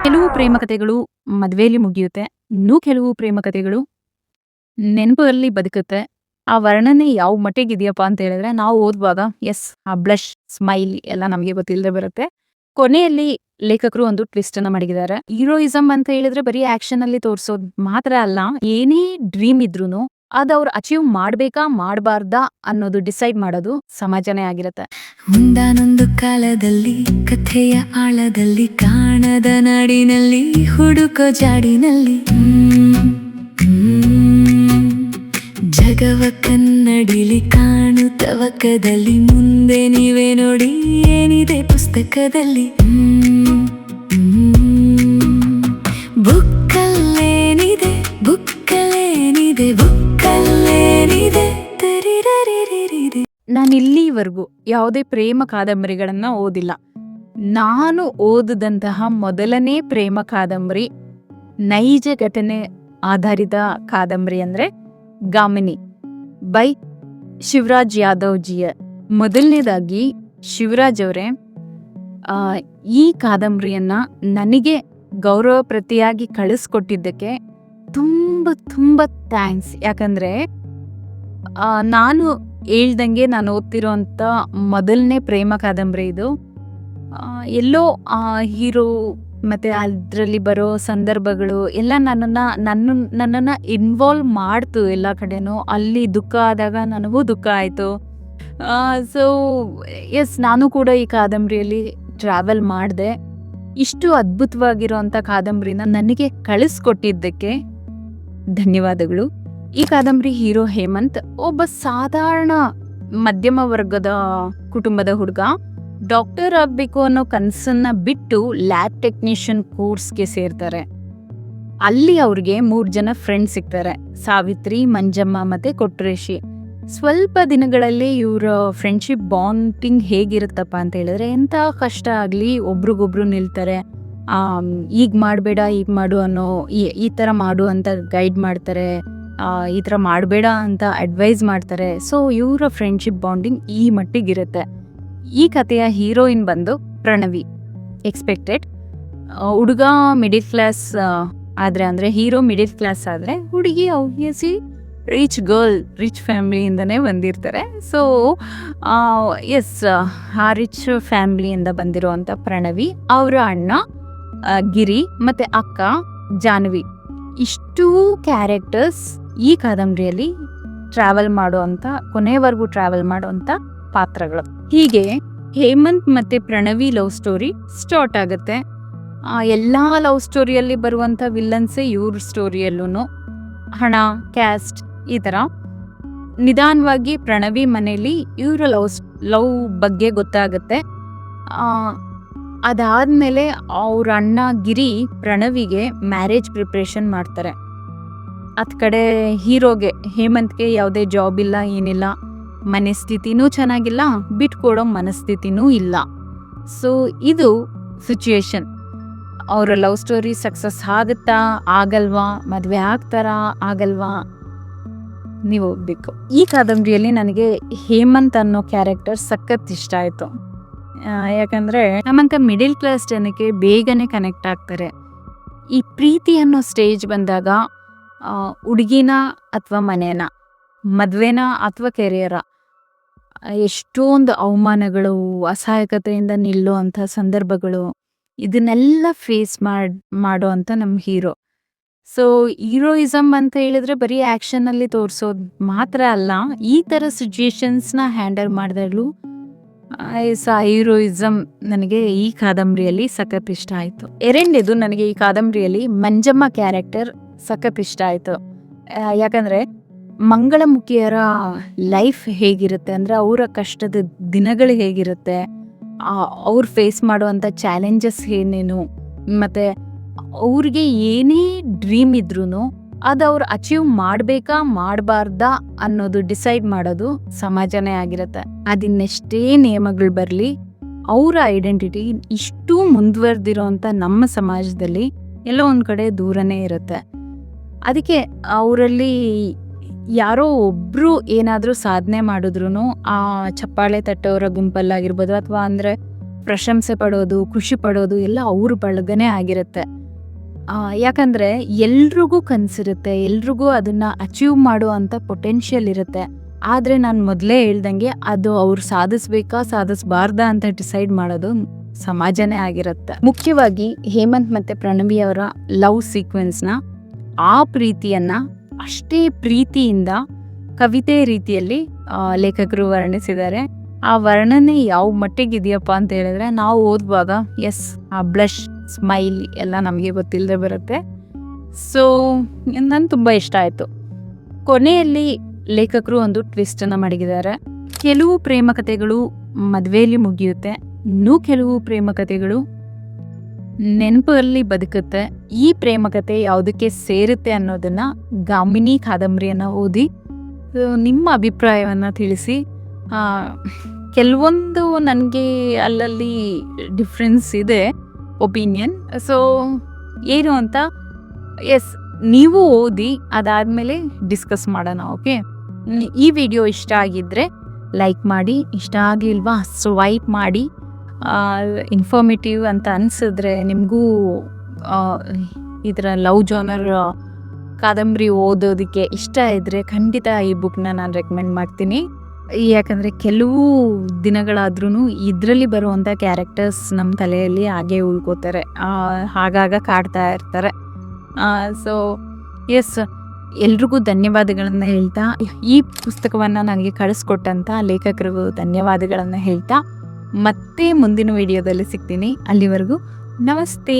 ಕೆಲವು ಪ್ರೇಮ ಕಥೆಗಳು ಮದ್ವೆಯಲ್ಲಿ ಮುಗಿಯುತ್ತೆ. ಇನ್ನೂ ಕೆಲವು ಪ್ರೇಮ ಕಥೆಗಳು ನೆನಪಲ್ಲಿ ಬದುಕುತ್ತೆ. ಆ ವರ್ಣನೆ ಯಾವ ಮಟ್ಟಿಗಿದೆಯಪ್ಪ ಅಂತ ಹೇಳಿದ್ರೆ, ನಾವು ಓದುವಾಗ ಆ ಬ್ಲಶ್, ಸ್ಮೈಲ್ ಎಲ್ಲ ನಮಗೆ ಗೊತ್ತಿಲ್ಲದೆ ಬರುತ್ತೆ. ಕೊನೆಯಲ್ಲಿ ಲೇಖಕರು ಒಂದು ಟ್ವಿಸ್ಟ್ ಅನ್ನ ಮಡಗಿದ್ದಾರೆ. ಹೀರೋಯಿಸಂ ಅಂತ ಹೇಳಿದ್ರೆ ಬರೀ ಆಕ್ಷನ್ ಅಲ್ಲಿ ತೋರಿಸೋದು ಮಾತ್ರ ಅಲ್ಲ. ಏನೇ ಡ್ರೀಮ್ ಇದ್ರೂನು ಅದು ಅವ್ರು ಅಚೀವ್ ಮಾಡ್ಬೇಕಾ ಮಾಡಬಾರ್ದಾ ಅನ್ನೋದು ಡಿಸೈಡ್ ಮಾಡೋದು ಸಮಾಜನೇ ಆಗಿರುತ್ತೆ. ಮುಂದಾನೊಂದು ಕಾಲದಲ್ಲಿ ಕಥೆಯ ಆಳದಲ್ಲಿ ಕಾಣದ ನಾಡಿನಲ್ಲಿ ಹುಡುಕೋ ಜಾಡಿನಲ್ಲಿ ಜಗವ ಕನ್ನಡಿಲಿ ಕಾಣುತ್ತವಕದಲ್ಲಿ ಮುಂದೆ ನೀವೇ ನೋಡಿ ಏನಿದೆ ಪುಸ್ತಕದಲ್ಲಿ. ಬುಕ್ಕಲ್ಲೇನಿದೆ ಬುಕ್ಕಲ್ಲೇನಿದೆ ಬುಕ್ಕಲ್ಲೇನಿದೆ ತರಿರರಿರಿರಿದೆ. ನಾನು ಇಲ್ಲಿವರೆಗೂ ಯಾವುದೇ ಪ್ರೇಮ ಕಾದಂಬರಿಗಳನ್ನ ಓದಿಲ್ಲ. ನಾನು ಓದಿದಂತಹ ಮೊದಲನೇ ಪ್ರೇಮ ಕಾದಂಬರಿ, ನೈಜ ಘಟನೆ ಆಧಾರಿತ ಕಾದಂಬರಿ ಅಂದ್ರೆ ಗಾಮಿನಿ ಬೈ ಶಿವರಾಜ್ ಯಾದವ್ ಜಿಯ. ಮೊದಲನೇದಾಗಿ ಶಿವರಾಜ್ ಅವರೇ ಈ ಕಾದಂಬರಿಯನ್ನ ನನಗೆ ಗೌರವ ಪ್ರತಿಯಾಗಿ ಕಳಿಸ್ಕೊಟ್ಟಿದ್ದಕ್ಕೆ ತುಂಬ ತುಂಬ ಥ್ಯಾಂಕ್ಸ್. ಯಾಕಂದ್ರೆ ನಾನು ಹೇಳ್ದಂಗೆ ನಾನು ಓದ್ತಿರೋಂಥ ಮೊದಲನೇ ಪ್ರೇಮ ಕಾದಂಬರಿ ಇದು. ಎಲ್ಲೋ ಹೀರೋ ಮತ್ತೆ ಅದರಲ್ಲಿ ಬರೋ ಸಂದರ್ಭಗಳು ಎಲ್ಲ ನನ್ನನ್ನು ಇನ್ವಾಲ್ವ್ ಮಾಡ್ತು ಎಲ್ಲ ಕಡೆನೂ. ಅಲ್ಲಿ ದುಃಖ ಆದಾಗ ನನಗೂ ದುಃಖ ಆಯಿತು. ಸೊ ನಾನು ಕೂಡ ಈ ಕಾದಂಬರಿಯಲ್ಲಿ ಟ್ರಾವೆಲ್ ಮಾಡಿದೆ. ಇಷ್ಟು ಅದ್ಭುತವಾಗಿರೋಂಥ ಕಾದಂಬರಿನ ನನಗೆ ಕಳಿಸ್ಕೊಟ್ಟಿದ್ದಕ್ಕೆ ಧನ್ಯವಾದಗಳು. ಈ ಕಾದಂಬರಿ ಹೀರೋ ಹೇಮಂತ್ ಒಬ್ಬ ಸಾಧಾರಣ ಮಧ್ಯಮ ವರ್ಗದ ಕುಟುಂಬದ ಹುಡುಗ. ಡಾಕ್ಟರ್ ಆಗ್ಬೇಕು ಅನ್ನೋ ಕನಸನ್ನ ಬಿಟ್ಟು ಲ್ಯಾಬ್ ಟೆಕ್ನಿಷಿಯನ್ ಕೋರ್ಸ್ಗೆ ಸೇರ್ತಾರೆ. ಅಲ್ಲಿ ಅವ್ರಿಗೆ 3 ಜನ ಫ್ರೆಂಡ್ಸ್ ಸಿಗ್ತಾರೆ, ಸಾವಿತ್ರಿ, ಮಂಜಮ್ಮ ಮತ್ತೆ ಕೊಟ್ರೇಶಿ. ಸ್ವಲ್ಪ ದಿನಗಳಲ್ಲಿ ಇವರ ಫ್ರೆಂಡ್ಶಿಪ್ ಬಾಂಡಿಂಗ್ ಹೇಗಿರುತ್ತಪ್ಪ ಅಂತ ಹೇಳಿದ್ರೆ, ಎಂಥ ಕಷ್ಟ ಆಗಲಿ ಒಬ್ರಿಗೊಬ್ರು ನಿಲ್ತಾರೆ. ಈಗ ಮಾಡಬೇಡ ಈಗ ಮಾಡು ಅನ್ನೋ, ಈ ಥರ ಮಾಡು ಅಂತ ಗೈಡ್ ಮಾಡ್ತಾರೆ, ಈ ಥರ ಮಾಡಬೇಡ ಅಂತ ಅಡ್ವೈಸ್ ಮಾಡ್ತಾರೆ. ಸೊ ಇವರ ಫ್ರೆಂಡ್ಶಿಪ್ ಬಾಂಡಿಂಗ್ ಈ ಮಟ್ಟಿಗಿರುತ್ತೆ. ಈ ಕಥೆಯ ಹೀರೋಯಿನ್ ಬಂದು ಪ್ರಣವಿ. ಎಕ್ಸ್ಪೆಕ್ಟೆಡ್ ಹುಡುಗ ಮಿಡಿಲ್ ಕ್ಲಾಸ್ ಆದರೆ, ಅಂದರೆ ಹೀರೋ ಮಿಡಿಲ್ ಕ್ಲಾಸ್ ಆದರೆ, ಹುಡುಗಿ ಆಬ್ವಿಯಸ್ಲಿ ರಿಚ್ ಗರ್ಲ್, ರಿಚ್ ಫ್ಯಾಮಿಲಿಯಿಂದನೇ ಬಂದಿರ್ತಾರೆ. ಸೊ ಆ ರಿಚ್ ಫ್ಯಾಮಿಲಿಯಿಂದ ಬಂದಿರೋವಂಥ ಪ್ರಣವಿ, ಅವರ ಅಣ್ಣ ಗಿರಿ ಮತ್ತು ಅಕ್ಕ ಜಾನ್ವಿ, ಇಷ್ಟೂ ಕ್ಯಾರೆಕ್ಟರ್ಸ್ ಈ ಕಾದಂಬರಿಯಲ್ಲಿ ಟ್ರಾವೆಲ್ ಮಾಡುವಂಥ, ಕೊನೆವರೆಗೂ ಟ್ರಾವೆಲ್ ಮಾಡುವಂಥ ಪಾತ್ರಗಳು. ಹೀಗೆ ಹೇಮಂತ್ ಮತ್ತೆ ಪ್ರಣವಿ ಲವ್ ಸ್ಟೋರಿ ಸ್ಟಾರ್ಟ್ ಆಗುತ್ತೆ. ಎಲ್ಲ ಲವ್ ಸ್ಟೋರಿಯಲ್ಲಿ ಬರುವಂಥ ವಿಲ್ಲನ್ಸೇ ಇವ್ರ ಸ್ಟೋರಿಯಲ್ಲೂ. ಹಣ, ಕ್ಯಾಸ್ಟ್, ಈ ಥರ ನಿಧಾನವಾಗಿ ಪ್ರಣವಿ ಮನೆಯಲ್ಲಿ ಇವರ ಲವ್ ಬಗ್ಗೆ ಗೊತ್ತಾಗುತ್ತೆ. ಅದಾದಮೇಲೆ ಅವ್ರ ಅಣ್ಣ ಗಿರಿ ಪ್ರಣವಿಗೆ ಮ್ಯಾರೇಜ್ ಪ್ರಿಪ್ರೇಷನ್ ಮಾಡ್ತಾರೆ. ಅದ್ ಕಡೆ ಹೀರೋಗೆ, ಹೇಮಂತ್ಗೆ ಯಾವುದೇ ಜಾಬ್ ಇಲ್ಲ, ಏನಿಲ್ಲ, ಮನಸ್ಥಿತಿನೂ ಚೆನ್ನಾಗಿಲ್ಲ, ಬಿಟ್ಕೊಡೋ ಮನಸ್ಥಿತಿನೂ ಇಲ್ಲ. ಸೊ ಇದು ಸಿಚುಯೇಷನ್. ಅವರ ಲವ್ ಸ್ಟೋರಿ ಸಕ್ಸಸ್ ಆಗುತ್ತಾ ಆಗಲ್ವಾ, ಮದುವೆ ಆಗ್ತಾರಾ ಆಗಲ್ವಾ, ನೀವು ಹೋಗ್ಬೇಕು. ಈ ಕಾದಂಬರಿಯಲ್ಲಿ ನನಗೆ ಹೇಮಂತ್ ಅನ್ನೋ ಕ್ಯಾರೆಕ್ಟರ್ ಸಖತ್ ಇಷ್ಟ ಆಯಿತು. ಯಾಕಂದರೆ ನಮ್ಮಂಥ ಮಿಡಿಲ್ ಕ್ಲಾಸ್ ಜನಕ್ಕೆ ಬೇಗನೆ ಕನೆಕ್ಟ್ ಆಗ್ತಾರೆ. ಈ ಪ್ರೀತಿ ಅನ್ನೋ ಸ್ಟೇಜ್ ಬಂದಾಗ ಹುಡುಗಿನ ಅಥವಾ ಮನೇನ, ಮದುವೆನ ಅಥವಾ ಕೆರಿಯರ, ಎಷ್ಟೊಂದು ಅವಮಾನಗಳು, ಅಸಹಾಯಕತೆಯಿಂದ ನಿಲ್ಲುವಂಥ ಸಂದರ್ಭಗಳು, ಇದನ್ನೆಲ್ಲ ಫೇಸ್ ಮಾಡೋ ಅಂತ ನಮ್ಮ ಹೀರೋ. ಸೊ ಹೀರೋಯಿಸಮ್ ಅಂತ ಹೇಳಿದ್ರೆ ಬರೀ ಆ್ಯಕ್ಷನಲ್ಲಿ ತೋರಿಸೋದು ಮಾತ್ರ ಅಲ್ಲ, ಈ ಥರ ಸಿಚುಯೇಷನ್ಸ್ನ ಹ್ಯಾಂಡಲ್ ಮಾಡಿದಾಗಲೂ ಹೀರೋಯಿಸಮ್ ನನಗೆ ಈ ಕಾದಂಬರಿಯಲ್ಲಿ ಸಖತ್ ಇಷ್ಟ ಆಯಿತು. ಎರಡನೇದು, ನನಗೆ ಈ ಕಾದಂಬರಿಯಲ್ಲಿ ಮಂಜಮ್ಮ ಕ್ಯಾರೆಕ್ಟರ್ ಸಖತ್ ಇಷ್ಟ ಆಯಿತು. ಯಾಕಂದರೆ ಮಂಗಳಮುಖಿಯರ ಲೈಫ್ ಹೇಗಿರುತ್ತೆ ಅಂದರೆ, ಅವರ ಕಷ್ಟದ ದಿನಗಳು ಹೇಗಿರುತ್ತೆ, ಅವ್ರು ಫೇಸ್ ಮಾಡುವಂಥ ಚಾಲೆಂಜಸ್ ಏನೇನು, ಮತ್ತು ಅವ್ರಿಗೆ ಏನೇ ಡ್ರೀಮ್ ಇದ್ರೂ ಅದು ಅವ್ರು ಅಚೀವ್ ಮಾಡಬೇಕಾ ಮಾಡಬಾರ್ದಾ ಅನ್ನೋದು ಡಿಸೈಡ್ ಮಾಡೋದು ಸಮಾಜನೇ ಆಗಿರುತ್ತೆ. ಅದಿನ್ನೆಷ್ಟೇ ನಿಯಮಗಳು ಬರಲಿ, ಅವರ ಐಡೆಂಟಿಟಿ ಇಷ್ಟು ಮುಂದುವರೆದಿರೋಂಥ ನಮ್ಮ ಸಮಾಜದಲ್ಲಿ ಎಲ್ಲೋ ಒಂದು ಕಡೆ ದೂರನೇ ಇರುತ್ತೆ. ಅದಕ್ಕೆ ಅವರಲ್ಲಿ ಯಾರೋ ಒಬ್ಬರು ಏನಾದರೂ ಸಾಧನೆ ಮಾಡಿದ್ರು ಆ ಚಪ್ಪಾಳೆ ತಟ್ಟೋರ ಗುಂಪಲ್ಲಾಗಿರ್ಬೋದು, ಅಥವಾ ಅಂದರೆ ಪ್ರಶಂಸೆ ಪಡೋದು, ಖುಷಿ ಪಡೋದು ಎಲ್ಲ ಅವ್ರ ಬಳಗನೇ ಆಗಿರುತ್ತೆ. ಯಾಕಂದರೆ ಎಲ್ರಿಗೂ ಕನಸಿರುತ್ತೆ, ಎಲ್ರಿಗೂ ಅದನ್ನು ಅಚೀವ್ ಮಾಡುವಂಥ ಪೊಟೆನ್ಷಿಯಲ್ ಇರುತ್ತೆ. ಆದರೆ ನಾನು ಮೊದಲೇ ಹೇಳ್ದಂಗೆ ಅದು ಅವ್ರು ಸಾಧಿಸ್ಬೇಕಾ ಸಾಧಿಸ್ಬಾರ್ದಾ ಅಂತ ಡಿಸೈಡ್ ಮಾಡೋದು ಸಮಾಜನೇ ಆಗಿರುತ್ತೆ. ಮುಖ್ಯವಾಗಿ ಹೇಮಂತ್ ಮತ್ತು ಪ್ರಣವಿ ಅವರ ಲವ್ ಸೀಕ್ವೆನ್ಸ್ನ ಆ ಪ್ರೀತಿಯನ್ನು ಅಷ್ಟೇ ಪ್ರೀತಿಯಿಂದ ಕವಿತೆ ರೀತಿಯಲ್ಲಿ ಲೇಖಕರು ವರ್ಣಿಸಿದ್ದಾರೆ. ಆ ವರ್ಣನೆ ಯಾವ ಮಟ್ಟಿಗಿದೆಯಪ್ಪ ಅಂತ ಹೇಳಿದ್ರೆ ನಾವು ಓದುವಾಗ ಎಸ್ ಆ ಬ್ಲಷ್ ಸ್ಮೈಲ್ ಎಲ್ಲ ನಮಗೆ ಗೊತ್ತಿಲ್ಲದೆ ಬರುತ್ತೆ. ಸೊ ನನಗೆ ತುಂಬ ಇಷ್ಟ ಆಯಿತು. ಕೊನೆಯಲ್ಲಿ ಲೇಖಕರು ಒಂದು ಟ್ವಿಸ್ಟನ್ನು ಮಡಗಿದ್ದಾರೆ. ಕೆಲವು ಪ್ರೇಮ ಕಥೆಗಳು ಮದುವೆಯಲ್ಲಿ ಮುಗಿಯುತ್ತೆ, ಇನ್ನೂ ಕೆಲವು ಪ್ರೇಮ ಕಥೆಗಳು ನೆನಪಲ್ಲಿ ಬದುಕುತ್ತೆ. ಈ ಪ್ರೇಮ ಕಥೆ ಯಾವುದಕ್ಕೆ ಸೇರುತ್ತೆ ಅನ್ನೋದನ್ನು ಗಾಮಿನಿ ಕಾದಂಬರಿಯನ್ನು ಓದಿ ನಿಮ್ಮ ಅಭಿಪ್ರಾಯವನ್ನು ತಿಳಿಸಿ. ಕೆಲವೊಂದು ನನಗೆ ಅಲ್ಲಲ್ಲಿ ಡಿಫ್ರೆನ್ಸ್ ಇದೆ ಒಪಿನಿಯನ್. ಸೊ ಏನು ಅಂತ ಎಸ್ ನೀವು ಓದಿ ಅದಾದಮೇಲೆ ಡಿಸ್ಕಸ್ ಮಾಡೋಣ. ಓಕೆ, ಈ ವಿಡಿಯೋ ಇಷ್ಟ ಆಗಿದ್ದರೆ ಲೈಕ್ ಮಾಡಿ, ಇಷ್ಟ ಆಗಲಿಲ್ವಾ ಸ್ವೈಪ್ ಮಾಡಿ. ಇನ್ಫಾರ್ಮೇಟಿವ್ ಅಂತ ಅನಿಸಿದ್ರೆ ನಿಮಗೂ ಇದರ ಲವ್ ಜಾನರ್ ಕಾದಂಬರಿ ಓದೋದಕ್ಕೆ ಇಷ್ಟ ಇದ್ದರೆ ಖಂಡಿತ ಈ ಬುಕ್ನ ನಾನು ರೆಕಮೆಂಡ್ ಮಾಡ್ತೀನಿ. ಯಾಕಂದರೆ ಕೆಲವು ದಿನಗಳಾದ್ರೂ ಇದರಲ್ಲಿ ಬರುವಂಥ ಕ್ಯಾರೆಕ್ಟರ್ಸ್ ನಮ್ಮ ತಲೆಯಲ್ಲಿ ಹಾಗೇ ಉಳ್ಕೋತಾರೆ, ಆಗಾಗ ಕಾಡ್ತಾ ಇರ್ತಾರೆ. ಸೊ ಎಸ್, ಎಲ್ರಿಗೂ ಧನ್ಯವಾದಗಳನ್ನು ಹೇಳ್ತಾ, ಈ ಪುಸ್ತಕವನ್ನು ನನಗೆ ಕಳಿಸ್ಕೊಟ್ಟಂಥ ಲೇಖಕರಿಗೂ ಧನ್ಯವಾದಗಳನ್ನು ಹೇಳ್ತಾ ಮತ್ತೆ ಮುಂದಿನ ವಿಡಿಯೋದಲ್ಲಿ ಸಿಗ್ತೀನಿ. ಅಲ್ಲಿವರೆಗೂ ನಮಸ್ತೆ.